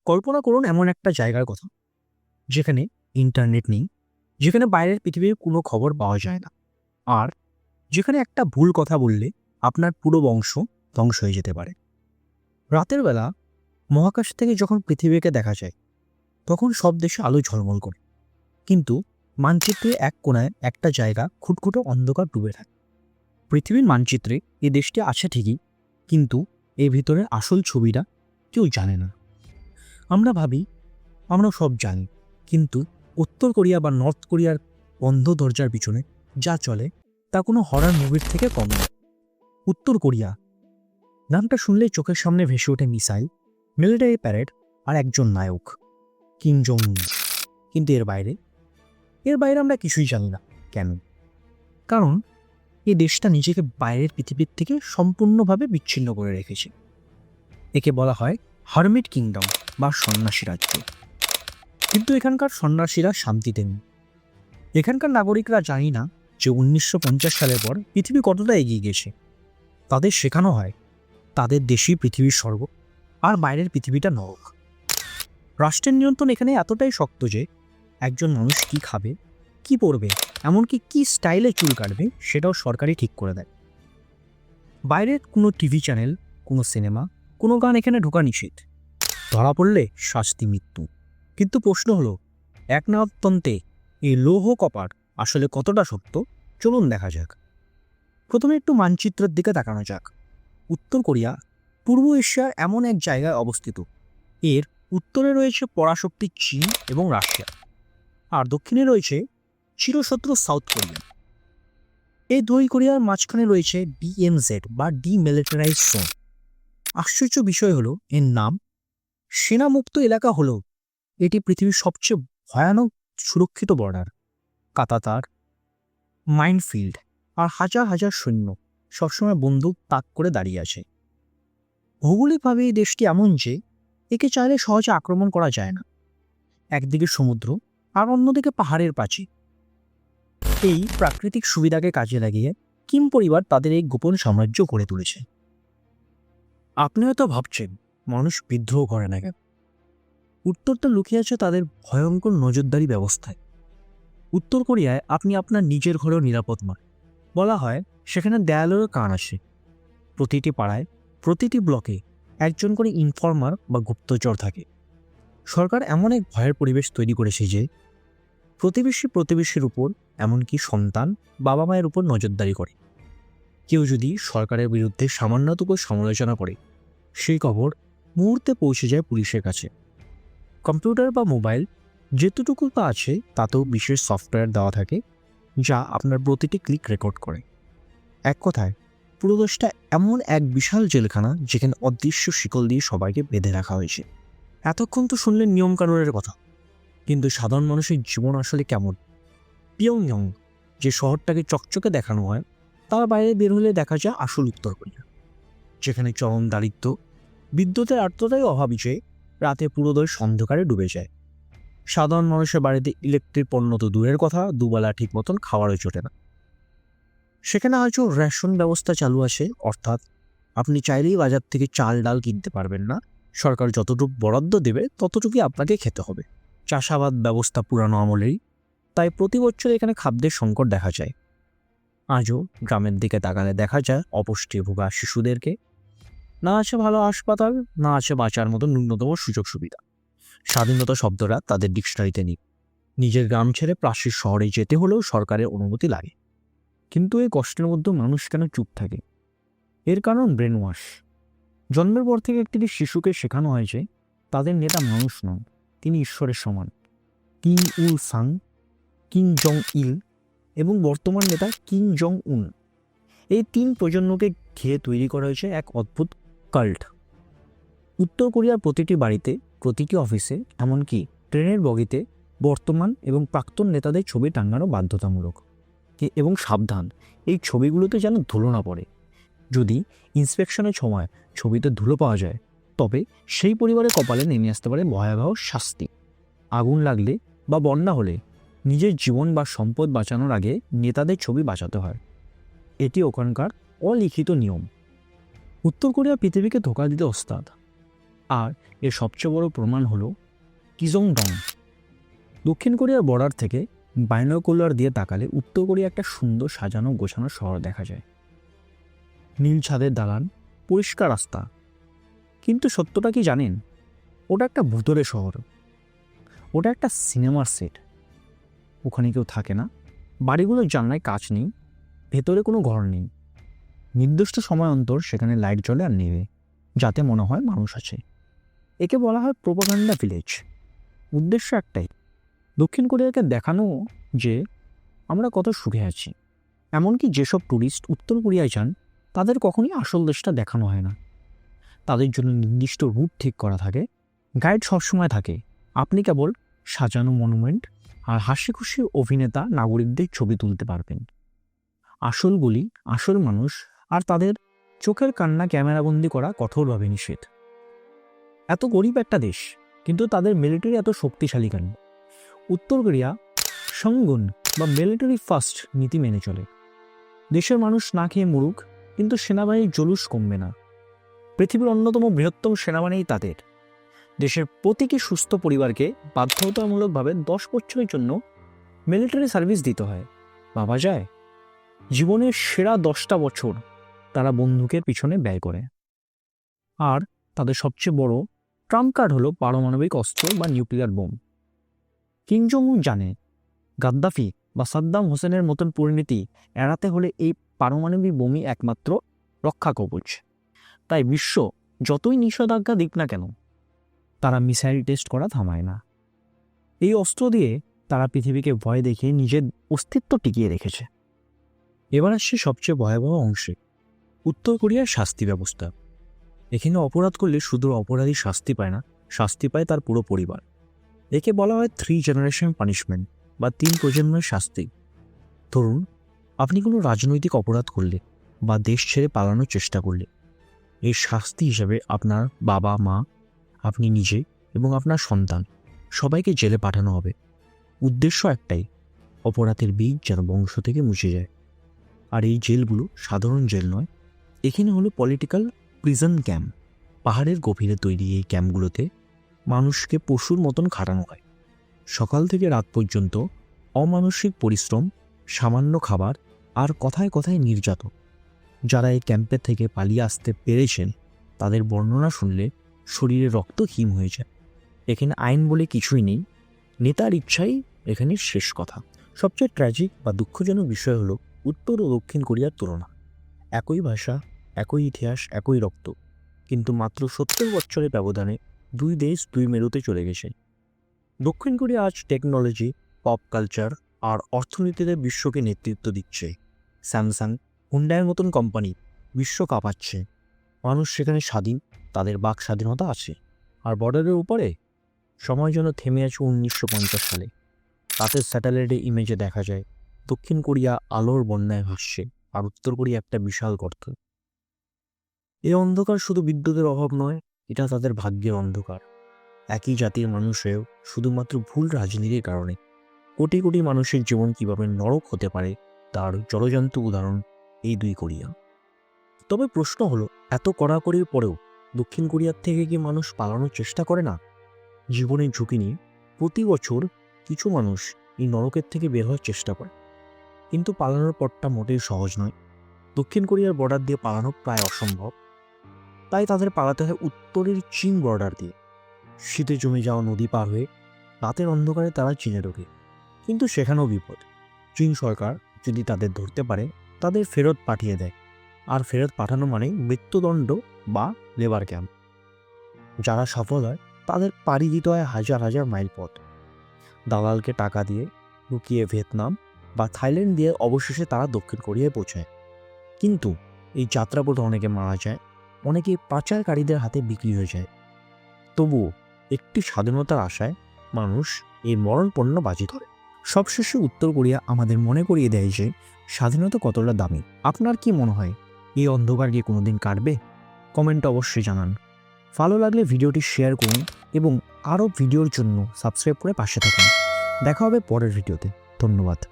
কল্পনা করুন এমন একটা জায়গার কথা, যেখানে ইন্টারনেট নেই, যেখানে বাইরের পৃথিবীর কোনো খবর পাওয়া যায় না, আর যেখানে একটা ভুল কথা বললে আপনার পুরো বংশ ধ্বংস হয়ে যেতে পারে। রাতের বেলা মহাকাশ থেকে যখন পৃথিবীকে দেখা যায়, তখন সব দেশে আলো ঝলমল করে, কিন্তু মানচিত্রে এক কোণায় একটা জায়গা খুটখুটো অন্ধকার ডুবে থাকে। পৃথিবীর মানচিত্রে এই দেশটি আছে ঠিকই, কিন্তু এর ভিতরের আসল ছবিটা কেউ জানে না। আমরা ভাবি আমরা সব জানি, কিন্তু উত্তর কোরিয়া বা নর্থ কোরিয়ার বন্ধ দরজার পিছনে যা চলে তা কোনো হরর মুভির থেকে কম নয়। উত্তর কোরিয়া নামটা শুনলেই চোখের সামনে ভেসে ওঠে মিসাইল, মিলিটারি প্যারেড আর একজন নায়ক, কিম জং উন। কিন্তু এর বাইরে আমরা কিছুই জানি না। কেন? কারণ এই দেশটা নিজেকে বাইরের পৃথিবীর থেকে সম্পূর্ণভাবে বিচ্ছিন্ন করে রেখেছে। একে বলা হয় হারমিট কিংডম বা সন্ন্যাসী রাজ্য। কিন্তু এখানকার সন্ন্যাসীরা শান্তিতে নেই। এখানকার নাগরিকরা জানি না যে 1950 সালের পর পৃথিবী কতটা এগিয়ে গেছে। তাদের শেখানো হয় তাদের দেশই পৃথিবীর স্বর্গ, আর বাইরের পৃথিবীটা নরক। রাষ্ট্রের নিয়ন্ত্রণ এখানে এতটাই শক্ত যে একজন মানুষ কি খাবে, কি পরবে, এমনকি কি স্টাইলে চুল কাটবে সেটাও সরকারই ঠিক করে দেয়। বাইরের কোনো টিভি চ্যানেল, কোনো সিনেমা, কোনো গান এখানে ঢোকা নিষেধ। ধরা পড়লে শাস্তি মৃত্যু। কিন্তু প্রশ্ন হলো, একনায়কতন্ত্রে এই লৌহ কপাট আসলে কতটা সত্য? চলুন দেখা যাক। প্রথমে একটু মানচিত্রের দিকে তাকানো যাক। উত্তর কোরিয়া পূর্ব এশিয়ার এমন এক জায়গায় অবস্থিত। এর উত্তরে রয়েছে পরাশক্তি চীন এবং রাশিয়া, আর দক্ষিণে রয়েছে চিরশত্রু সাউথ কোরিয়া। এই দুই কোরিয়ার মাঝখানে রয়েছে ডিএমজেড বা ডিমিলিটারাইজড জোন। আশ্চর্য বিষয় হলো এর নাম সেনামুক্ত এলাকা হলেও এটি পৃথিবীর সবচেয়ে ভয়ানক সুরক্ষিত বর্ডার। কাঁটাতার, মাইনফিল্ড আর হাজার হাজার সৈন্য সবসময় বন্দুক তাক করে দাঁড়িয়ে আছে। ভৌগোলিকভাবে এই দেশটি এমন যে একে চাইলে সহজে আক্রমণ করা যায় না। একদিকে সমুদ্র আর অন্যদিকে পাহাড়ের প্রাচীর। এই প্রাকৃতিক সুবিধাকে কাজে লাগিয়ে কিম পরিবার তাদের এই গোপন সাম্রাজ্য গড়ে তুলেছে। আপনি হয়তো ভাবছেন মানুষ বিদ্রোহ করে না কেন? উত্তরটা লুকিয়ে আছে তাদের ভয়ঙ্কর নজরদারি ব্যবস্থায়। উত্তর কোরিয়ায় আপনি আপনার নিজের ঘরেও নিরাপদ নয়। বলা হয় সেখানে দেয়ালেরও কান আসে। প্রতিটি পাড়ায়, প্রতিটি ব্লকে একজন করে ইনফর্মার বা গুপ্তচর থাকে। সরকার এমন এক ভয়ের পরিবেশ তৈরি করেছে যে প্রতিবেশীর উপর, এমনকি সন্তান বাবা মায়ের উপর নজরদারি করে। কেউ যদি সরকারের বিরুদ্ধে সামান্যটুকু সমালোচনা করে, সেই খবর মুহূর্তে পৌঁছে যায় পুলিশের কাছে। কম্পিউটার বা মোবাইল যেতটুকু তা আছে তাতেও বিশেষ সফটওয়্যার দেওয়া থাকে, যা আপনার প্রতিটি ক্লিক রেকর্ড করে। এক কথায় পুরো দেশটা এমন এক বিশাল জেলখানা যেখানে অদৃশ্য শিকল দিয়ে সবাইকে বেঁধে রাখা হয়েছে। এতক্ষণ তো শুনলেন নিয়মকানুনের কথা, কিন্তু সাধারণ মানুষের জীবন আসলে কেমন? পিয়ংইয়ং যে শহরটাকে চকচকে দেখানো হয়, তার বাইরে বের হলে দেখা যায় আসল উত্তর কোরিয়া, যেখানে চরম দারিদ্র্য, বিদ্যুতের আর্ততাই অভাবী যে রাতে পুরো দেশ অন্ধকারে ডুবে যায়। সাধারণ মানুষের বাড়িতে ইলেকট্রিক পণ্য তো দূরের কথা, দুবেলা ঠিক মতন খাওয়ারও জোটে না। সেখানে হয়তো রেশন ব্যবস্থা চালু আছে, অর্থাৎ আপনি চাইলেই বাজার থেকে চাল ডাল কিনতে পারবেন না। সরকার যতটুকু বরাদ্দ দেবে ততটুকুই আপনাকে খেতে হবে। চাষাবাদ ব্যবস্থা পুরানো আমলেরই, তাই প্রতি বছর এখানে খাদ্যের সংকট দেখা যায়। আজও গ্রামের দিকে তাকালে দেখা যায় অপুষ্টি ভোগা শিশুদেরকে। না আছে ভালো হাসপাতাল, না আছে বাঁচার মতো ন্যূনতম সুযোগ সুবিধা। স্বাধীনতা শব্দটা তাদের ডিকশনারিতে নেই। নিজের গ্রাম ছেড়ে পাশের শহরে যেতে হলেও সরকারের অনুমতি লাগে। কিন্তু এই কষ্টের মধ্যে মানুষ কেন চুপ থাকে? এর কারণ ব্রেন ওয়াশ। জন্মের পর থেকে একটি শিশুকে শেখানো হয়েছে তাদের নেতা মানুষ নন, তিনি ঈশ্বরের সমান। কিম উল সাং, কিম জং ইল এবং বর্তমান নেতা কিম জং উন, এই তিন প্রজন্মকে ঘিরে তৈরি করা হয়েছে এক অদ্ভুত কাল্ট। উত্তর কোরিয়ার প্রতিটি বাড়িতে, প্রতিটি অফিসে, এমনকি ট্রেনের বগিতে বর্তমান এবং প্রাক্তন নেতাদের ছবি টাঙানো বাধ্যতামূলক। এবং সাবধান, এই ছবিগুলোতে যেন ধুলো না পড়ে। যদি ইন্সপেকশনের সময় ছবিতে ধুলো পাওয়া যায়, তবে সেই পরিবারের কপালে নেমে আসতে পারে ভয়াবহ শাস্তি। আগুন লাগলে বা বন্যা হলে নিজের জীবন বা সম্পদ বাঁচানোর আগে নেতাদের ছবি বাঁচাতে হয়। এটি ওখানকার অলিখিত নিয়ম। উত্তর কোরিয়া পৃথিবীকে ধোঁকা দিতে ওস্তাদ। আর এর সবচেয়ে বড় প্রমাণ হলো কিজংডং। দক্ষিণ কোরিয়ার বর্ডার থেকে বাইনোকুলার দিয়ে তাকালে উত্তর কোরিয়া একটা সুন্দর সাজানো গোছানো শহর দেখা যায়। নীল ছাদের দালান, পরিষ্কার রাস্তা। কিন্তু সত্যটা কি জানেন? ওটা একটা ভূতরে শহর, ওটা একটা সিনেমার সেট। ওখানে কেউ থাকে না, বাড়িগুলোর জানলায় কাচ নেই, ভেতরে কোনো ঘর নেই। নির্দিষ্ট সময় অন্তর সেখানে লাইট জ্বলে আর নেবে, যাতে মনে হয় মানুষ আছে। একে বলা হয় প্রোপাগান্ডা ভিলেজ। উদ্দেশ্য একটাই, দক্ষিণ কোরিয়াকে দেখানো যে আমরা কত সুখে আছি। এমনকি যেসব ট্যুরিস্ট উত্তর কোরিয়ায় যান তাদের কখনই আসল দেশটা দেখানো হয় না। তাদের জন্য নির্দিষ্ট রুট ঠিক করা থাকে, গাইড সবসময় থাকে। আপনি কেবল সাজানো মনুমেন্ট আর হাসি খুশি অভিনেতা নাগরিকদের ছবি তুলতে পারবেন। আসলগুলি, আসল মানুষ আর তাদের চোখের কান্না ক্যামেরাবন্দি করা কঠোরভাবে নিষেধ। এত গরিব একটা দেশ, কিন্তু তাদের মিলিটারি এত শক্তিশালী কেন? উত্তর কোরিয়া সংগুন বা মিলিটারি ফার্স্ট নীতি মেনে চলে। দেশের মানুষ না খেয়ে মরুক, কিন্তু সেনাবাহিনীর জলুস কমবে না। পৃথিবীর অন্যতম বৃহত্তম সেনাবাহিনী তাদের। দেশের প্রতিটি সুস্থ পরিবারকে বাধ্যতামূলকভাবে 10 বছরের জন্য মিলিটারি সার্ভিস দিতে হয়। ভাবা যায়, জীবনের সেরা 10টা বছর তারা বন্দুকের পিছনে ব্যয় করে। আর তাদের সবচেয়ে বড় ট্রাম্প কার্ড হলো পারমাণবিক অস্ত্র বা নিউক্লিয়ার বোম। কিম জং উন জানে, গাদ্দাফি বা সাদ্দাম হোসেনের মতন পরিণতি এড়াতে হলে এই পারমাণবিক বোমই একমাত্র রক্ষা কবচ। তাই বিশ্ব যতই নিষেধাজ্ঞা দিক না কেন, তারা মিসাইল টেস্ট করা থামায় না। এই অস্ত্র দিয়ে তারা পৃথিবীকে ভয় দেখিয়ে নিজের অস্তিত্ব টিকিয়ে রেখেছে। এবার আসছে সবচেয়ে ভয়াবহ অংশে, উত্তর কোরিয়ার শাস্তি ব্যবস্থা। এখানে অপরাধ করলে শুধু অপরাধী শাস্তি পায় না, শাস্তি পায় তার পুরো পরিবার। একে বলা হয় 3 জেনারেশন পানিশমেন্ট বা 3 প্রজন্মের শাস্তি। ধরুন, আপনি কোনো রাজনৈতিক অপরাধ করলে বা দেশ ছেড়ে পালানোর চেষ্টা করলে, এর শাস্তি হিসেবে আপনার বাবা মা, আপনি নিজে এবং আপনার সন্তান সবাইকে জেলে পাঠানো হবে। উদ্দেশ্য একটাই, অপরাধের বীজ যেন বংশ থেকে মুছে যায়। আর এই জেলগুলো সাধারণ জেল নয়, এখানে হলো পলিটিক্যাল প্রিজন ক্যাম্প। পাহাড়ের গভীরে তৈরি এই ক্যাম্পগুলোতে মানুষকে পশুর মতন খাটানো হয়। সকাল থেকে রাত পর্যন্ত অমানসিক পরিশ্রম, সামান্য খাবার আর কথায় কথায় নির্যাতন। যারা এই ক্যাম্পের থেকে পালিয়ে আসতে পেরেছেন তাদের বর্ণনা শুনলে শরীরে রক্ত হিম হয়ে যায়। এখানে আইন বলে কিছুই নেই, নেতার ইচ্ছাই এখানে শেষ কথা। সবচেয়ে ট্র্যাজিক বা দুঃখজনক বিষয় হলো উত্তর ও দক্ষিণ কোরিয়ার তুলনা। একই ভাষা, একই ইতিহাস, একই রক্ত, কিন্তু মাত্র 70 বছরের ব্যবধানে দুই দেশ দুই মেরুতে চলে গেছে। দক্ষিণ কোরিয়া আজ টেকনোলজি, পপ কালচার আর অর্থনীতিতে বিশ্বকে নেতৃত্ব দিচ্ছে। স্যামসাং, হুন্ডাইয়ের মতন কোম্পানি বিশ্ব কাঁপাচ্ছে। মানুষ সেখানে স্বাধীন, তাদের বাক স্বাধীনতা আছে। আর বর্ডারের উপরে সময় যেন থেমে আছে 1950 সালে। রাতের স্যাটেলাইটে ইমেজে দেখা যায় দক্ষিণ কোরিয়া আলোর বন্যায় ভাসছে আর উত্তর কোরিয়া একটা বিশাল গর্ত। এই অন্ধকার শুধু বিদ্যুতের অভাব নয়, এটা তাদের ভাগ্যের অন্ধকার। একই জাতির মানুষ হয়েও শুধুমাত্র ভুল রাজনীতির কারণে কোটি কোটি মানুষের জীবন কিভাবে নরক হতে পারে তার জলজান্ত উদাহরণ এই দুই কোরিয়া। তবে প্রশ্ন হলো, এত কড়াকড়ির পরেও দক্ষিণ কোরিয়ার থেকে কি মানুষ পালানোর চেষ্টা করে না? জীবনের ঝুঁকি নিয়ে প্রতি বছর কিছু মানুষ এই নরকের থেকে বের হওয়ার চেষ্টা করে, কিন্তু পালানোর পথটা মোটেই সহজ নয়। দক্ষিণ কোরিয়ার বর্ডার দিয়ে পালানো প্রায় অসম্ভব, তাই তাদের পালাতে হয় উত্তরের চীন বর্ডার দিয়ে। শীতে জমে যাওয়া নদী পার হয়ে রাতের অন্ধকারে তারা চীনে ঢোকে। কিন্তু সেখানেও বিপদ। চীন সরকার যদি তাদের ধরতে পারে তাদের ফেরত পাঠিয়ে দেয়, আর ফেরত পাঠানো মানে মৃত্যুদণ্ড বা লেবার ক্যাম্প। যারা সফল হয় তাদের পাড়ি দিতে হয় হাজার হাজার মাইল পথ। দালালকে টাকা দিয়ে লুকিয়ে ভিয়েতনাম বা থাইল্যান্ড দিয়ে অবশেষে তারা দক্ষিণ কোরিয়ায় পৌঁছায়। কিন্তু এই যাত্রাপথে অনেকে মারা যায়, অনেকে পাচারকারীদের হাতে বিক্রি হয়ে যায়। তবুও একটি স্বাধীনতার আশায় মানুষ এই মরণপণ্য বাজি ধরে। সবশেষে উত্তর কোরিয়া আমাদের মনে করিয়ে দেয় যে স্বাধীনতা কতটা দামি। আপনার কি মনে হয়, এই অন্ধকার কি কোনোদিন কাটবে? কমেন্টে অবশ্যই জানান। ভালো লাগলে ভিডিওটি শেয়ার করুন এবং আরও ভিডিওর জন্য সাবস্ক্রাইব করে পাশে থাকুন। দেখা হবে পরের ভিডিওতে। ধন্যবাদ।